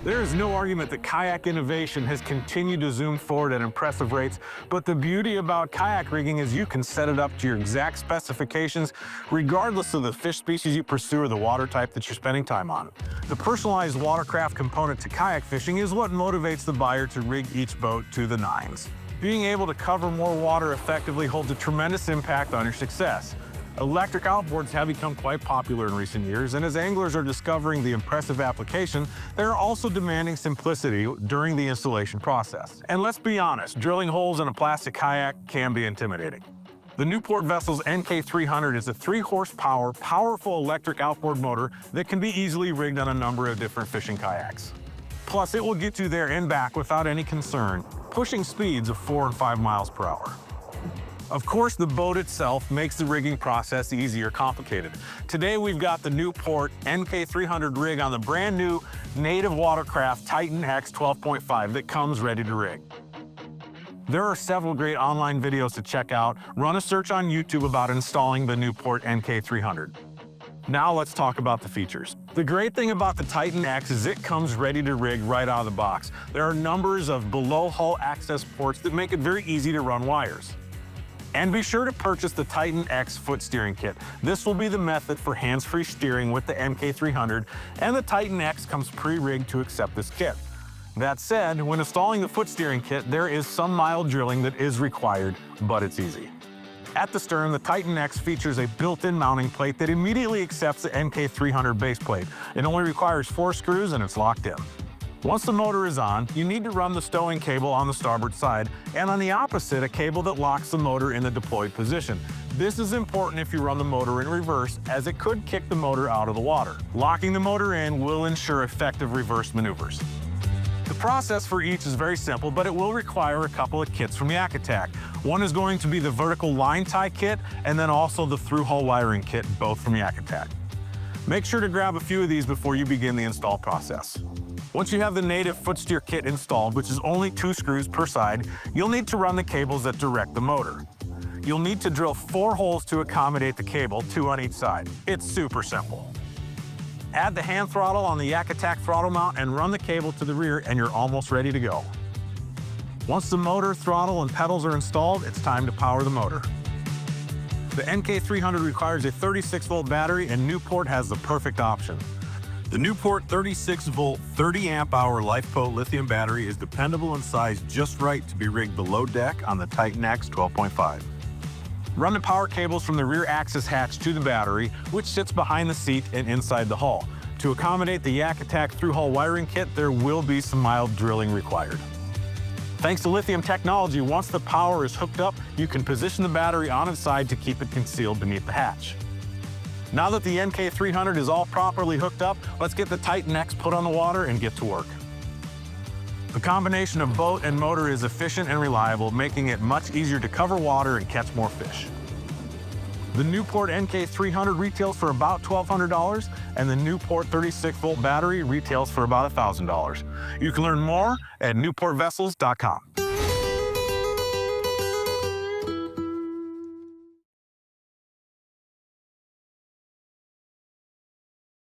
There is no argument that kayak innovation has continued to zoom forward at impressive rates, but the beauty about kayak rigging is you can set it up to your exact specifications, regardless of the fish species you pursue or the water type that you're spending time on. The personalized watercraft component to kayak fishing is what motivates the buyer to rig each boat to the nines. Being able to cover more water effectively holds a tremendous impact on your success. Electric outboards have become quite popular in recent years, and as anglers are discovering the impressive application, they're also demanding simplicity during the installation process. And let's be honest, drilling holes in a plastic kayak can be intimidating. The Newport Vessel's NK300 is a 3-horsepower, powerful electric outboard motor that can be easily rigged on a number of different fishing kayaks. Plus, it will get you there and back without any concern, pushing speeds of 4 and 5 miles per hour. Of course, the boat itself makes the rigging process easy or complicated. Today, we've got the Newport NK300 rig on the brand new native watercraft Titan X 12.5 that comes ready to rig. There are several great online videos to check out. Run a search on YouTube about installing the Newport NK300. Now let's talk about the features. The great thing about the Titan X is it comes ready to rig right out of the box. There are numbers of below-hull access ports that make it very easy to run wires. And be sure to purchase the Titan X foot steering kit. This will be the method for hands-free steering with the NK300, and the Titan X comes pre-rigged to accept this kit. That said, when installing the foot steering kit, there is some mild drilling that is required, but it's easy. At the stern, the Titan X features a built-in mounting plate that immediately accepts the NK300 base plate. It only requires 4 screws and it's locked in. Once the motor is on, you need to run the stowing cable on the starboard side, and on the opposite, a cable that locks the motor in the deployed position. This is important if you run the motor in reverse, as it could kick the motor out of the water. Locking the motor in will ensure effective reverse maneuvers. The process for each is very simple, but it will require a couple of kits from YakAttack. One is going to be the vertical line tie kit, and then also the through-hull wiring kit, both from YakAttack. Make sure to grab a few of these before you begin the install process. Once you have the native foot steer kit installed, which is only 2 screws per side, you'll need to run the cables that direct the motor. You'll need to drill 4 holes to accommodate the cable, 2 on each side. It's super simple. Add the hand throttle on the YakAttack throttle mount and run the cable to the rear, and you're almost ready to go. Once the motor, throttle, and pedals are installed, it's time to power the motor. The NK300 requires a 36-volt battery, and Newport has the perfect option. The Newport 36-volt, 30-amp-hour LifePo lithium battery is dependable and sized just right to be rigged below deck on the Titan X 12.5. Run the power cables from the rear access hatch to the battery, which sits behind the seat and inside the hull. To accommodate the YakAttack through-hull wiring kit, there will be some mild drilling required. Thanks to lithium technology, once the power is hooked up, you can position the battery on its side to keep it concealed beneath the hatch. Now that the NK300 is all properly hooked up, let's get the Titan X put on the water and get to work. The combination of boat and motor is efficient and reliable, making it much easier to cover water and catch more fish. The Newport NK300 retails for about $1,200, and the Newport 36-volt battery retails for about $1,000. You can learn more at newportvessels.com.